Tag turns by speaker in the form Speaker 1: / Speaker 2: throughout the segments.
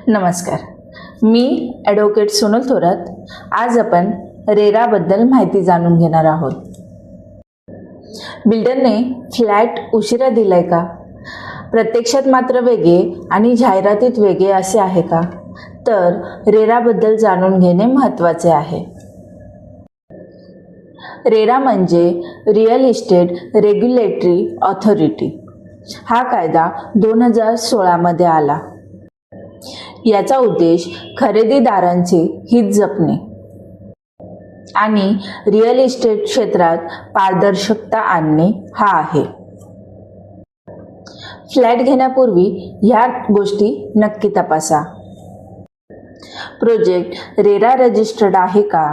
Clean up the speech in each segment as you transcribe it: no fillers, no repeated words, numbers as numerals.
Speaker 1: नमस्कार, मी ॲडव्होकेट सोनल थोरात. आज आपण रेराबद्दल माहिती जाणून घेणार आहोत. बिल्डरने फ्लॅट उशिरा दिलाय का? प्रत्यक्षात मात्र वेगळे आणि जाहिरातीत वेगळे असे आहे का? तर रेराबद्दल जाणून घेणे महत्त्वाचे आहे. रेरा म्हणजे रिअल इस्टेट रेग्युलेटरी ऑथॉरिटी. हा कायदा 2016 मध्ये आला. याचा उद्देश खरेदीदारांचे हित जपणे आणि रिअल इस्टेट क्षेत्रात पारदर्शकता आणणे हा आहे. फ्लॅट घेण्यापूर्वी ह्या गोष्टी नक्की तपासा. प्रोजेक्ट रेरा रजिस्टर्ड आहे का?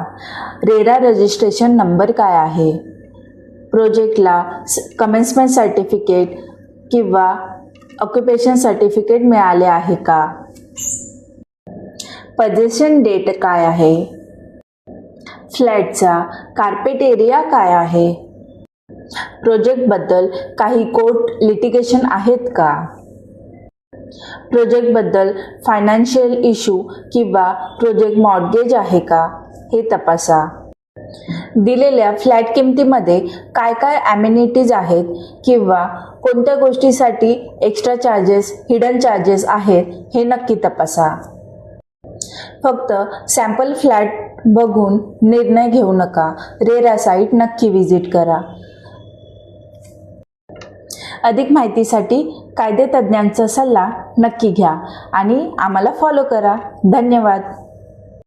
Speaker 1: रेरा रजिस्ट्रेशन नंबर काय आहे? प्रोजेक्टला कमेन्समेंट सर्टिफिकेट किंवा ऑक्युपेशन सर्टिफिकेट मिळाले आहे का? पोजेशन डेट काय आहे? फ्लॅटचा कार्पेट एरिया काय आहे? प्रोजेक्टबद्दल काही कोर्ट लिटिगेशन आहेत का? प्रोजेक्टबद्दल फायनान्शियल इश्यू किंवा प्रोजेक्ट मॉर्गेज आहे का हे तपासा. दिलेल्या फ्लॅट किमतीमध्ये काय काय ॲमेनिटीज आहेत किंवा कोणत्या गोष्टीसाठी एक्स्ट्रा चार्जेस, हिडन चार्जेस आहेत हे नक्की तपासा. फक्त सॅम्पल फ्लॅट बघून निर्णय घेऊ नका. रेरा साईट नक्की व्हिजिट करा. अधिक माहितीसाठी कायदेतज्ञांचा सल्ला नक्की घ्या आणि आम्हाला फॉलो करा. धन्यवाद.